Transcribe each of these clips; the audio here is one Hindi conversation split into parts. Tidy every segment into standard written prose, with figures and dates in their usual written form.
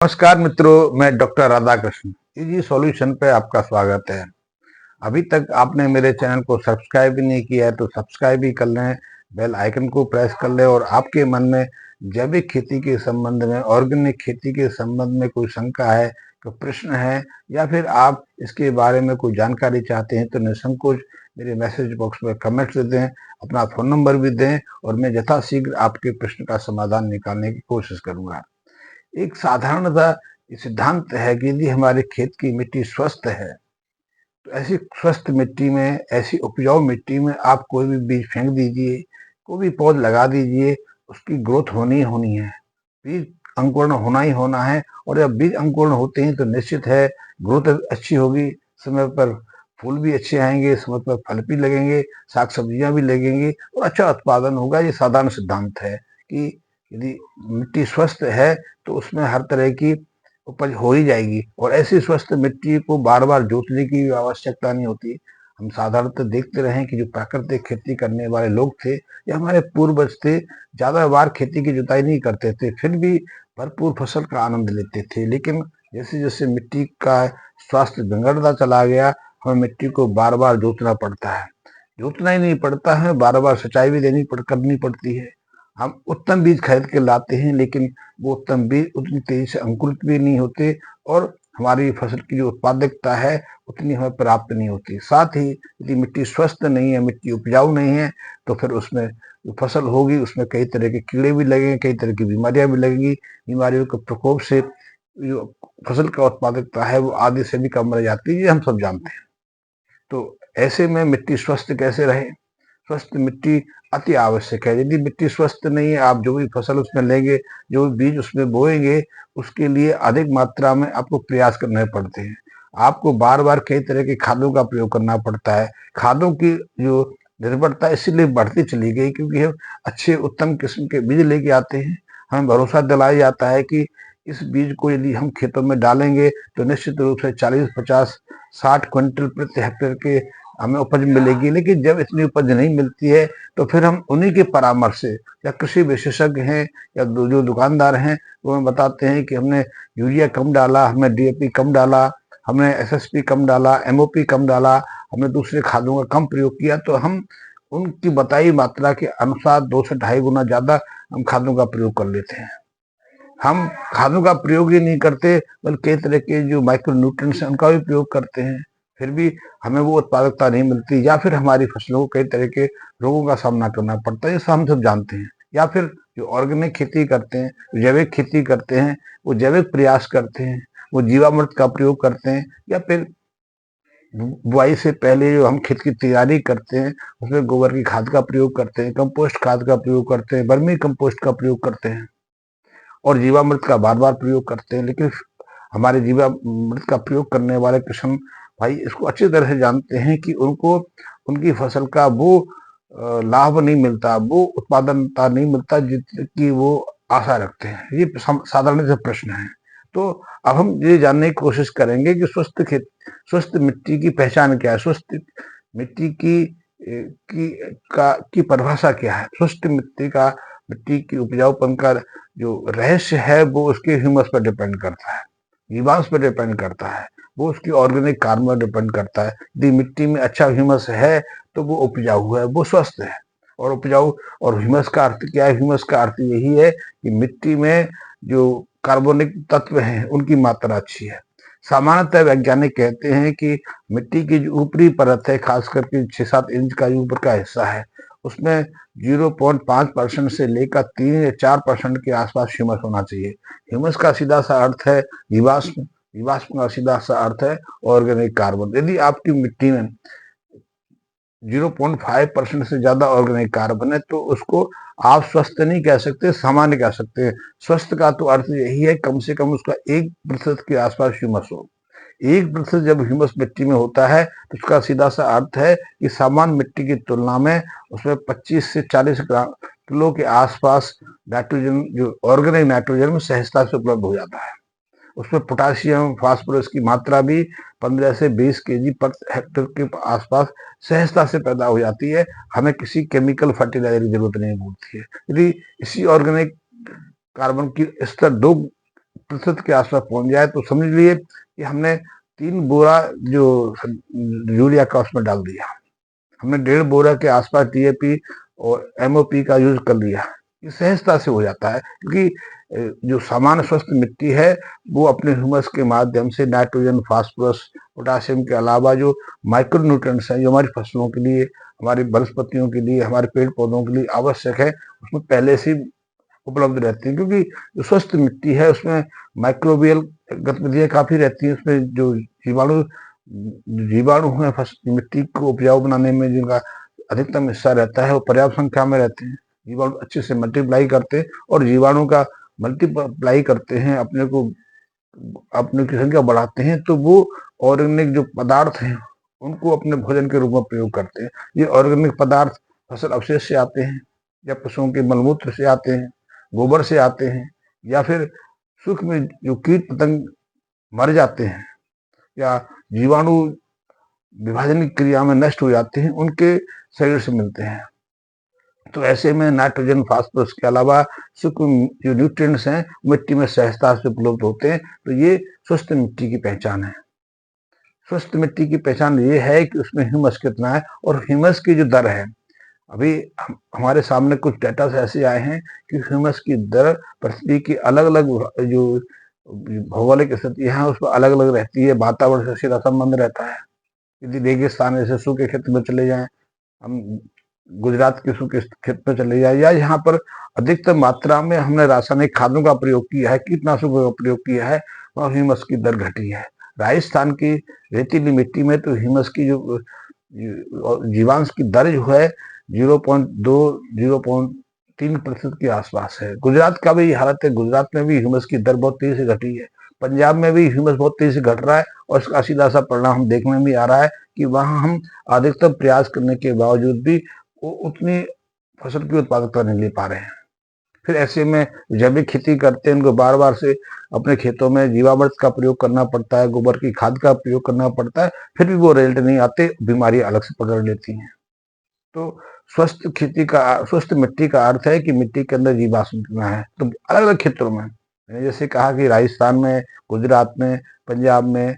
नमस्कार मित्रों, मैं डॉक्टर राधाकृष्ण इजी सॉल्यूशन पे आपका स्वागत है। अभी तक आपने मेरे चैनल को सब्सक्राइब भी नहीं किया है तो सब्सक्राइब भी कर लें, बेल आइकन को प्रेस कर लें। और आपके मन में जैविक खेती के संबंध में, ऑर्गेनिक खेती के संबंध में कोई शंका है, कोई प्रश्न है, या फिर आप इसके बारे में कोई जानकारी चाहते हैं तो निसंकोच मेरे मैसेज बॉक्स में कमेंट्स दें, अपना फ़ोन नंबर भी दें और मैं यथाशीघ्र आपके प्रश्न का समाधान निकालने की कोशिश करूँगा। एक साधारणतः सिद्धांत है कि यदि हमारे खेत की मिट्टी स्वस्थ है तो ऐसी स्वस्थ मिट्टी में, ऐसी उपजाऊ मिट्टी में आप कोई भी बीज फेंक दीजिए, कोई भी पौध लगा दीजिए, उसकी ग्रोथ होनी ही होनी है। बीज अंकुरण होना ही होना है। और जब बीज अंकुरण होते हैं तो निश्चित है ग्रोथ अच्छी होगी, समय पर फूल भी अच्छे आएंगे, समय पर फल भी लगेंगे, साग सब्जियां भी लगेंगी और अच्छा उत्पादन होगा। ये साधारण सिद्धांत है कि यदि मिट्टी स्वस्थ है तो उसमें हर तरह की उपज हो ही जाएगी। और ऐसी स्वस्थ मिट्टी को बार बार जोतने की आवश्यकता नहीं होती। हम साधारणतः देखते रहे कि जो प्राकृतिक खेती करने वाले लोग थे या हमारे पूर्वज थे, ज्यादा बार खेती की जुताई नहीं करते थे, फिर भी भरपूर फसल का आनंद लेते थे। लेकिन जैसे जैसे मिट्टी का स्वास्थ्य बिगड़ता चला गया, हमें मिट्टी को बार बार जोतना पड़ता है। जोतना ही नहीं पड़ता है, बार बार सिंचाई भी करनी पड़ती है। हम उत्तम बीज खरीद के लाते हैं, लेकिन वो उत्तम बीज उतनी तेजी से अंकुरित भी नहीं होते और हमारी फसल की जो उत्पादकता है उतनी हमें प्राप्त नहीं होती। साथ ही यदि मिट्टी स्वस्थ नहीं है, मिट्टी उपजाऊ नहीं है, तो फिर उसमें जो फसल होगी उसमें कई तरह के कीड़े भी लगेंगे, कई तरह की बीमारियां भी लगेंगी। बीमारियों के प्रकोप से जो फसल का उत्पादकता है वो आधे से भी कम रह जाती है, ये हम सब जानते हैं। तो ऐसे में मिट्टी स्वस्थ कैसे रहे? स्वस्थ मिट्टी अति आवश्यक है। यदि मिट्टी स्वस्थ नहीं है, आप जो भी फसल उसमें लेंगे, जो भी बीज उसमें बोएंगे, उसके लिए अधिक मात्रा में आपको प्रयास करने पड़ते हैं। आपको बार बार कई तरह की खादों का प्रयोग करना पड़ता है। खादों की जो निर्भरता इसीलिए बढ़ती चली गई क्योंकि हम अच्छे उत्तम किस्म के बीज लेके आते हैं। हमें भरोसा दिलाया जाता है कि इस बीज को यदि हम खेतों में डालेंगे तो निश्चित रूप से 40, 50, 60 क्विंटल प्रति हेक्टेयर के हमें उपज मिलेगी। लेकिन जब इतनी उपज नहीं मिलती है तो फिर हम उन्हीं के परामर्श से, या कृषि विशेषज्ञ हैं या जो दुकानदार हैं, वो हमें बताते हैं कि हमने यूरिया कम डाला, हमने डीएपी कम डाला, हमने एसएसपी कम डाला, एमओपी कम डाला, हमने दूसरे खादों का कम प्रयोग किया, तो हम उनकी बताई मात्रा के अनुसार 2 से 2.5 गुना ज्यादा हम खादों का प्रयोग कर लेते हैं। हम खादों का प्रयोग ही नहीं करते बल्कि कई तरह के जो माइक्रो न्यूट्रिएंट्स हैं उनका भी प्रयोग करते हैं, फिर भी हमें वो उत्पादकता नहीं मिलती, या फिर हमारी फसलों को कई तरह के रोगों का सामना करना पड़ता है। ये हम सब जानते हैं। या फिर जो ऑर्गेनिक खेती करते हैं, जैविक खेती करते हैं, वो जैविक प्रयास करते हैं, वो जीवामृत का प्रयोग करते हैं, या फिर बुआई से पहले जो हम खेत की तैयारी करते हैं उसमें गोबर की खाद का प्रयोग करते हैं, कंपोस्ट खाद का प्रयोग करते हैं, वर्मी कंपोस्ट का प्रयोग करते हैं और जीवामृत का बार बार प्रयोग करते हैं। लेकिन हमारे जीवामृत का प्रयोग करने वाले किसान भाई इसको अच्छी तरह से जानते हैं कि उनको उनकी फसल का वो लाभ नहीं मिलता, वो उत्पादनता नहीं मिलता जितनी वो आशा रखते हैं। ये साधारण से प्रश्न है। तो अब हम ये जानने की कोशिश करेंगे कि स्वस्थ मिट्टी की पहचान क्या है, स्वस्थ मिट्टी की परिभाषा क्या है। स्वस्थ मिट्टी की उपजाऊपन का जो रहस्य है वो उसके ह्यूमस पर डिपेंड करता है, जीवांश पर डिपेंड करता है, वो उसकी ऑर्गेनिक कार्बन पर डिपेंड करता है। यदि मिट्टी में अच्छा ह्यूमस है तो वो उपजाऊ है, वो स्वस्थ है। और उपजाऊ और ह्यूमस का अर्थ क्या है? ह्यूमस का अर्थ यही है कि मिट्टी में जो कार्बनिक तत्व हैं उनकी मात्रा अच्छी है। सामान्यतः वैज्ञानिक कहते हैं कि मिट्टी की जो ऊपरी परत है, खास करके 6-7 इंच का ऊपर का हिस्सा है, उसमें 0.5% से लेकर 3 या 4% के आसपास ह्यूमस होना चाहिए। ह्यूमस का सीधा सा अर्थ है जीवाश्म, जीवाश्म का सीधा सा अर्थ है ऑर्गेनिक कार्बन। यदि आपकी मिट्टी में 0.5% से ज्यादा ऑर्गेनिक कार्बन है तो उसको आप स्वस्थ नहीं कह सकते, सामान्य कह सकते हैं। स्वस्थ का तो अर्थ यही है कम से कम उसका 1% के आसपास ह्यूमस हो। 1% जब ह्यूमस मिट्टी में होता है तो उसका सीधा सा अर्थ है कि सामान्य मिट्टी की तुलना में उसमें 25 से 40 किलो के आसपास नाइट्रोजन, जो ऑर्गेनिक नाइट्रोजन में सहजता से उपलब्ध हो जाता है। उसमें पोटासियम, फास्फोरस की मात्रा भी 15 से 20 केजी पर हेक्टेयर के आसपास सहजता से पैदा हो जाती है। हमें किसी केमिकल फर्टिलाइजर की जरूरत नहीं पड़ती है। यदि इसी ऑर्गेनिक कार्बन की स्तर 2 प्रतिशत के आसपास पहुंच जाए तो समझ लिए कि हमने 3 बोरा जो यूरिया का उसमें डाल दिया, हमने 1.5 बोरा के आसपास DAP और MOP का यूज कर लिया। ये सहजता से हो जाता है क्योंकि जो सामान्य स्वस्थ मिट्टी है वो अपने ह्यूमस के माध्यम से नाइट्रोजन, फास्फोरस, पोटाशियम के अलावा जो माइक्रो न्यूट्रिएंट्स हैं जो हमारी फसलों के लिए, हमारी वनस्पतियों के लिए, हमारे पेड़ पौधों के लिए आवश्यक है, उसमें पहले से उपलब्ध रहती है। क्योंकि जो स्वस्थ मिट्टी है उसमें माइक्रोबियल गतिविधियां काफी रहती हैं, उसमें जो जीवाणु जीवाणु हैं मिट्टी को उपजाऊ बनाने में जिनका अधिकतम हिस्सा रहता है वो पर्याप्त संख्या में रहते हैं। जीवाणु अच्छे से मल्टीप्लाई करते हैं और जीवाणु का मल्टीप्लाई करते हैं, अपने की संख्या बढ़ाते हैं, तो वो ऑर्गेनिक जो पदार्थ हैं उनको अपने भोजन के रूप में प्रयोग करते हैं। ये ऑर्गेनिक पदार्थ फसल अवशेष से आते हैं या पशुओं के मलमूत्र से आते हैं, गोबर से आते हैं, या फिर सूक्ष्म जो कीट पतंग मर जाते हैं या जीवाणु विभाजन की क्रिया में नष्ट हो जाते हैं उनके शरीर से मिलते हैं। तो ऐसे में नाइट्रोजन, फास्फोरस के अलावा सूक्ष्म जो न्यूट्रिएंट्स हैं मिट्टी में सहजता से उपलब्ध होते हैं। तो ये स्वस्थ मिट्टी की पहचान है। स्वस्थ मिट्टी की पहचान ये है कि उसमें ह्यूमस कितना है और ह्यूमस की जो दर है। अभी हमारे सामने कुछ डेटा ऐसे आए हैं कि ह्यूमस की दर पृथ्वी की अलग अलग जो भौगोलिक स्थितियां हैं उसमें अलग अलग रहती है, वातावरण से सीधा संबंध रहता है। यदि रेगिस्तान ऐसे सूखे क्षेत्र में चले जाएं, हम गुजरात के सूखे क्षेत्र में चले जाए, या यहाँ पर अधिकतर मात्रा में हमने रासायनिक खादों का प्रयोग किया है, कीटनाशकों का प्रयोग किया है, वहाँ ह्यूमस की दर घटी है। राजस्थान की रेतीली मिट्टी में तो ह्यूमस की जो जीवांश की दर जो है 0.2 0.3% के आसपास है। गुजरात का भी हालत है, गुजरात में भी ह्यूमस की दर बहुत तेजी से घटी है। पंजाब में भी ह्यूमस बहुत तेजी से घट रहा है और इसका सीधा सा परिणाम हम देखने में आ रहा है कि वहां हम अधिकतम प्रयास करने के बावजूद भी वो उतनी फसल की उत्पादकता नहीं ले पा रहे हैं। फिर ऐसे में जैविक खेती करते हैं, उनको बार बार से अपने खेतों में जीवामृत का प्रयोग करना पड़ता है, गोबर की खाद का प्रयोग करना पड़ता है, फिर भी वो रिजल्ट नहीं आते, बीमारी अलग से पकड़ लेती हैं। तो स्वस्थ मिट्टी का अर्थ है कि मिट्टी के अंदर जीवाश्म कितना है। तो अलग अलग क्षेत्रों में मैंने जैसे कहा कि राजस्थान में, गुजरात में, पंजाब में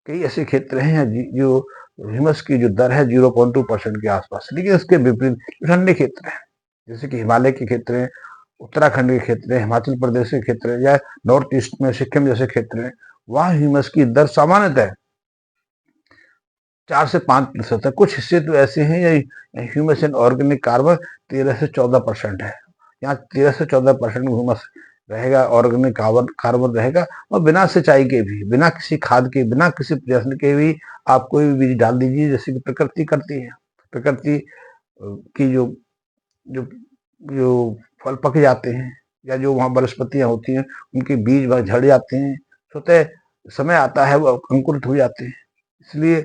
कई ऐसे क्षेत्र हैं जो ह्यूमस की जो दर है 0.2% के आसपास। लेकिन इसके विपरीत ठंडे क्षेत्र हैं जैसे कि हिमालय के क्षेत्र हैं, उत्तराखंड के क्षेत्र हैं, हिमाचल प्रदेश के क्षेत्र हैं, या नॉर्थ ईस्ट में सिक्किम जैसे क्षेत्र हैं, वहाँ ह्यूमस की दर सामान्यतः 4 से 5% है। कुछ हिस्से तो ऐसे हैं या ह्यूमस एंड ऑर्गेनिक कार्बन 13 से 14% है। यहाँ 13 से 14% ह्यूमस रहेगा, ऑर्गेनिक कार्बन रहेगा, और बिना सिंचाई के भी, बिना किसी खाद के, बिना किसी प्रयत्न के भी आप कोई भी बीज डाल दीजिए जैसे कि प्रकृति करती है। प्रकृति की जो जो जो फल पक जाते हैं या जो वहाँ वनस्पतियां होती हैं उनके बीज वह झड़ जाते हैं, स्वतः समय आता है वो अंकुरित हो जाते हैं। इसलिए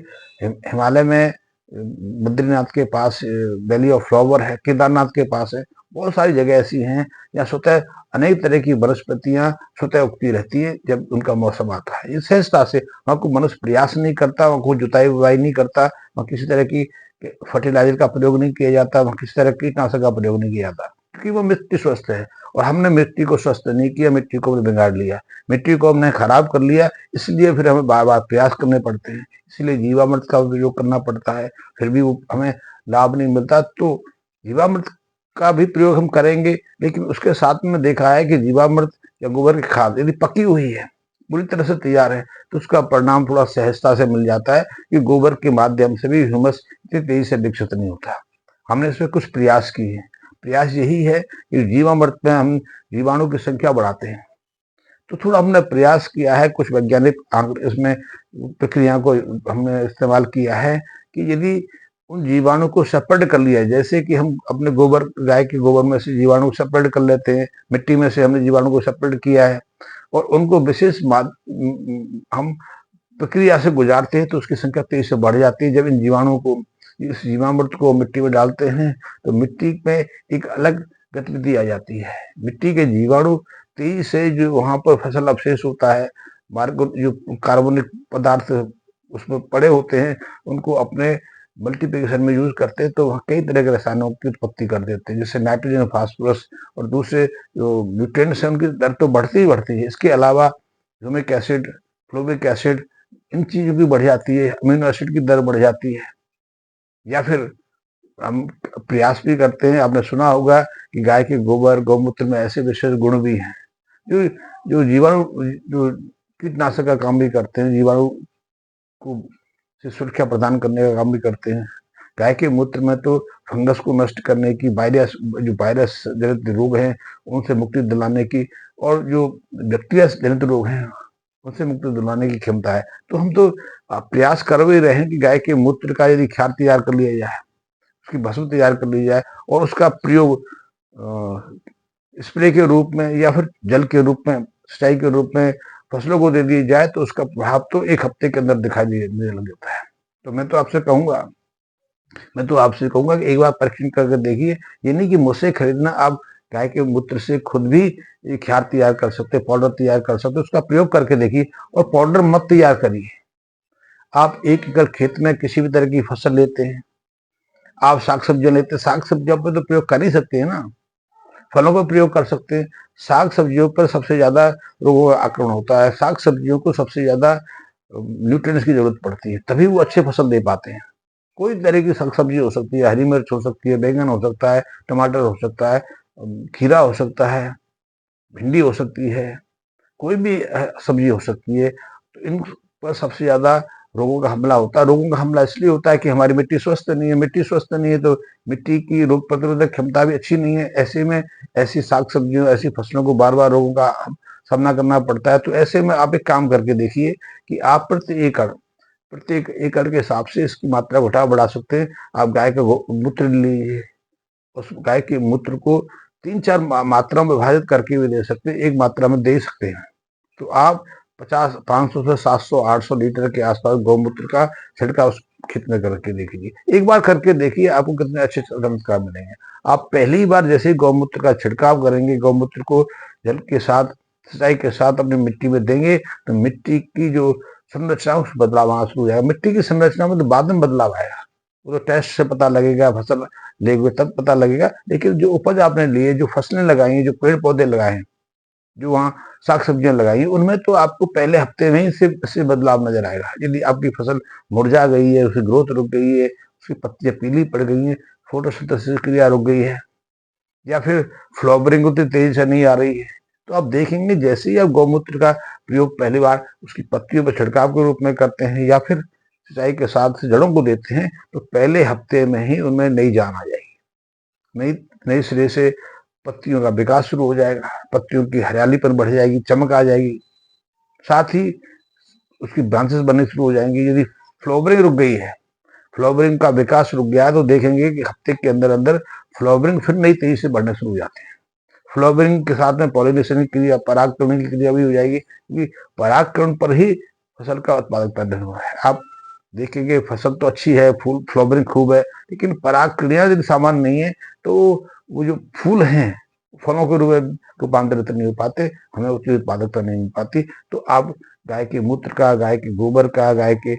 हिमालय में बद्रीनाथ के पास वैली ऑफ फ्लावर है, केदारनाथ के पास है, बहुत सारी जगह ऐसी हैं यहाँ स्वतः अनेक तरह की वनस्पतियां स्वतः उगती रहती है जब उनका मौसम आता है। ये सहजता से, वहाँ को मनुष्य प्रयास नहीं करता, वहाँ को जुताई बुवाई नहीं करता, वहाँ किसी तरह की फर्टिलाइजर का प्रयोग नहीं किया जाता, वहाँ किसी तरह कीटनाशक का प्रयोग नहीं किया जाता, क्योंकि वो मिट्टी स्वस्थ है। और हमने मिट्टी को स्वस्थ नहीं किया, मिट्टी को बिगाड़ लिया, मिट्टी को हमने खराब कर लिया, इसलिए फिर हमें बार बार प्रयास करने पड़ते हैं, इसलिए जीवामृत का उपयोग करना पड़ता है, फिर भी वो हमें लाभ नहीं मिलता। तो जीवामृत का भी प्रयोग हम करेंगे, लेकिन उसके साथ में देखा है कि जीवामृत या गोबर की खाद यदि पकी हुई है, पूरी तरह से तैयार है, तो उसका परिणाम थोड़ा सहजता से मिल जाता है कि गोबर के माध्यम से भी ह्यूमस इतनी तेजी से विकसित नहीं होता। हमने इसमें कुछ प्रयास किए हैं। प्रयास यही है कि जीवामृत में हम जीवाणु की संख्या बढ़ाते हैं। तो थोड़ा हमने प्रयास किया है, कुछ वैज्ञानिक इसमें प्रक्रिया को हमने इस्तेमाल किया है कि यदि उन जीवाणु को सेपरेट कर लिया है, जैसे कि हम अपने गोबर, गाय के गोबर में से जीवाणु को सेपरेट कर लेते हैं, मिट्टी में से हमने जीवाणु को सेपरेट किया है और उनको विशेष हम प्रक्रिया से गुजारते हैं, तो उसकी संख्या तेजी से बढ़ जाती है। जब इन जीवाणुओं को, इस जीवामृत को मिट्टी में डालते हैं तो मिट्टी में एक अलग गतिविधि आ जाती है। मिट्टी के जीवाणु तेजी से जो वहां पर फसल अवशेष होता है, जो कार्बनिक पदार्थ उसमें पड़े होते हैं, उनको अपने मल्टीप्लिकेशन में यूज करते हैं, तो वहाँ कई तरह के रसायनों की उत्पत्ति कर देते हैं, जैसे नाइट्रोजन, फास्फोरस और दूसरे जो न्यूट्रिएंट्स हैं उनकी दर तो बढ़ती ही बढ़ती है। इसके अलावा ह्यूमिक एसिड, फ्लोविक एसिड, इन चीजों की बढ़ जाती है, अमीनो एसिड की दर बढ़ जाती है। या फिर हम प्रयास भी करते हैं, आपने सुना होगा कि गाय के गोबर गौमूत्र में ऐसे विशेष गुण भी हैं जो जो जीवाणु जो कीटनाशक का काम भी करते हैं, जीवाणु को से सुरक्षा प्रदान करने का काम भी करते हैं। गाय के मूत्र में तो फंगस को नष्ट करने की, वायरस जनित रोग हैं उनसे मुक्ति दिलाने की, और जो बैक्टीरिया जनित रोग हैं उनसे मुक्ति दिलाने की क्षमता है। तो हम तो प्रयास कर भी रहे हैं कि गाय के मूत्र का यदि खाद तैयार कर लिया जाए, उसकी भस्म तैयार कर ली जाए और उसका प्रयोग स्प्रे के रूप में या फिर जल के रूप में, सिंचाई के रूप में फसलों को दे दिया जाए, तो उसका प्रभाव तो 1 हफ्ते के अंदर दिखाई देने लग जाता है। तो मैं तो आपसे कहूंगा कि एक बार परीक्षण करके देखिए। ये नहीं कि मुझसे खरीदना, आप गाय के मूत्र से खुद भी एक खाद तैयार कर सकते, पाउडर तैयार कर सकते, उसका प्रयोग करके देखिए। और पाउडर मत तैयार करिए। आप 1 एकड़ खेत में किसी भी तरह की फसल लेते हैं, आप साग सब्जियां लेते हैं, साग सब्जियों पर तो प्रयोग कर ही सकते हैं ना, फलों पर प्रयोग कर सकते हैं। साग सब्जियों पर सबसे ज्यादा रोगों का आक्रमण होता है, साग सब्जियों को सबसे ज्यादा न्यूट्रिएंट्स की जरूरत पड़ती है, तभी वो अच्छे फसल दे पाते हैं। कोई तरह की साग सब्जी हो सकती है, हरी मिर्च हो सकती है, बैंगन हो सकता है, टमाटर हो सकता है, खीरा हो सकता है, भिंडी हो सकती है, कोई भी सब्जी हो सकती है। तो इन पर सबसे ज्यादा रोगों का हमला होता है। रोगों का हमला इसलिए होता है कि हमारी मिट्टी स्वस्थ नहीं है। मिट्टी स्वस्थ नहीं है तो मिट्टी की रोग प्रतिरोधक क्षमता भी अच्छी नहीं है। ऐसे में ऐसी साग सब्जियों, ऐसी फसलों को बार बार रोगों का सामना करना पड़ता है। तो ऐसे में आप एक काम करके देखिए कि आप प्रत्येक एकड़ के हिसाब से इसकी मात्रा घटा बढ़ा सकते हैं। आप गाय का मूत्र लीजिए, उस गाय के मूत्र को 3-4 मात्रा में विभाजित करके भी दे सकते हैं, एक मात्रा में दे सकते हैं। तो आप 500 से 700-800 लीटर के आसपास गौमूत्र का छिड़काव उस खेत में करके देखिए। एक बार करके देखिए, आपको कितने अच्छे चमत्कार मिलेंगे। आप पहली बार जैसे ही गौमूत्र का छिड़काव करेंगे, गौमूत्र को जल के साथ, सिंचाई के साथ अपनी मिट्टी में देंगे, तो मिट्टी की जो संरचना, उस बदलाव आना शुरू हो जाएगा। मिट्टी की संरचना में तो बाद में बदलाव आएगा, वो तो टेस्ट से पता लगेगा, फसल लेगे तब पता लगेगा। लेकिन जो उपज आपने लिए, जो फसलें लगाई हैं, जो पेड़ पौधे लगाए हैं, जो वहाँ साग सब्जियां लगाई हैं, उनमें तो आपको पहले हफ्ते में ही से बदलाव नजर आएगा। यदि आपकी फसल मुरझा गई है, उसकी ग्रोथ रुक गई है, उसकी पत्तियां पीली पड़ गई हैं, फोटोसिंथेसिस क्रिया रुक गई है, या फिर फ्लावरिंग उतनी तेजी से नहीं आ रही है, तो आप देखेंगे जैसे ही आप गौमूत्र का प्रयोग पहली बार उसकी पत्तियों पर छिड़काव के रूप में करते हैं या फिर सिंचाई के साथ जड़ों को देते हैं, तो पहले हफ्ते में ही उनमें नई जान आ जाएगी। नई नई सिरे से पत्तियों का विकास शुरू हो जाएगा, पत्तियों की हरियाली पर बढ़ जाएगी, चमक आ जाएगी, साथ ही उसकी ब्रांचेस बनने शुरू हो जाएंगी। यदि फ्लावरिंग रुक गई है, फ्लावरिंग का विकास रुक गया है, तो देखेंगे कि हफ्ते के अंदर अंदर फ्लावरिंग फिर नई तेजी से बढ़ने शुरू हो जाते हैं। फ्लावरिंग के साथ में पॉलिनेशन की क्रिया, परागकरण की क्रिया भी हो जाएगी, क्योंकि परागकरण पर ही फसल का उत्पादकता निर्भर हुआ है। आप देखेंगे फसल तो अच्छी है, फूल फ्लावरिंग खूब है, लेकिन पराग क्रिया यदि सामान्य नहीं है, तो वो जो फूल हैं फलों के रूप में रूपांतरित नहीं हो पाते, हमें उतनी उत्पादकता नहीं मिल पाती। तो आप गाय के मूत्र का, गाय के गोबर का, गाय के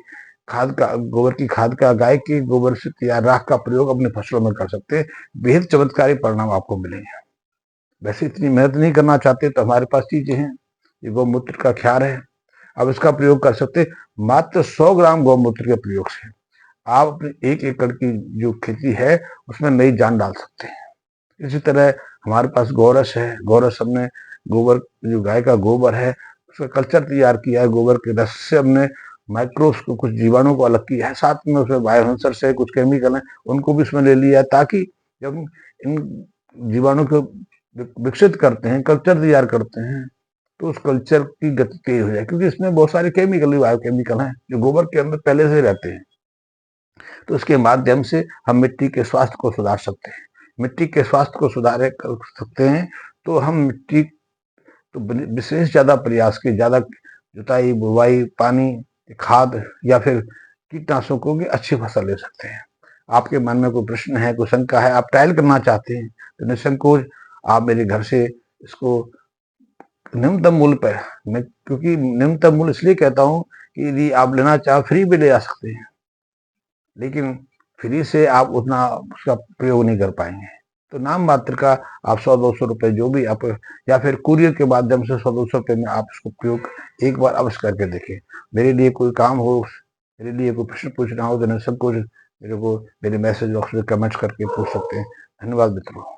खाद का, गोबर की खाद का, गाय के गोबर से तैयार राख का प्रयोग अपने फसलों में कर सकते हैं। बेहद चमत्कारी परिणाम आपको मिलेंगे। वैसे इतनी मेहनत नहीं करना चाहते तो हमारे पास चीजें हैं। ये गौमूत्र का क्षार है, आप इसका प्रयोग कर सकते हैं। मात्र 100 ग्राम गौमूत्र के प्रयोग से आप अपने 1 एकड़ की जो खेती है उसमें नई जान डाल सकते हैं। इसी तरह हमारे पास गोरस है। गोरस हमने गोबर, जो गाय का गोबर है उसका कल्चर तैयार किया है। गोबर के रस से हमने माइक्रोब्स को, कुछ जीवाणु को अलग किया है, साथ में उसमें बायोसेंसर से कुछ केमिकल हैं उनको भी उसमें ले लिया है, ताकि जब इन जीवाणु को विकसित करते हैं, कल्चर तैयार करते हैं, तो उस कल्चर की गति तेज हो जाए, क्योंकि इसमें बहुत सारे केमिकल भी, बायोकेमिकल हैं जो गोबर के अंदर पहले से रहते हैं। तो इसके माध्यम से हम मिट्टी के स्वास्थ्य को सुधार सकते हैं। मिट्टी के स्वास्थ्य को सुधार कर सकते हैं तो हम मिट्टी तो विशेष ज्यादा प्रयास की, ज्यादा जुताई, बुवाई, पानी, खाद या फिर कीटनाशकों की अच्छी फसल ले सकते हैं। आपके मन में कोई प्रश्न है, कोई शंका है, आप ट्रायल करना चाहते हैं, तो निसंकोच आप मेरे घर से इसको न्यूनतम मूल्य पर, मैं क्योंकि न्यूनतम मूल्य इसलिए कहता हूँ कि यदि आप लेना चाहो फ्री भी ले जा सकते हैं, लेकिन फ्री से आप उतना उसका प्रयोग नहीं कर पाएंगे। तो नाम मात्र का आप 100-200 रुपए जो भी आप, या फिर कुरियर के माध्यम से 100-200 रुपए में आप इसको उपयोग एक बार अवश्य करके देखें। मेरे लिए कोई काम हो, मेरे लिए कोई प्रश्न पूछना हो तो निःसंकोच मेरे को मेरे मैसेज बॉक्स में कमेंट्स करके पूछ सकते हैं। धन्यवाद मित्रों।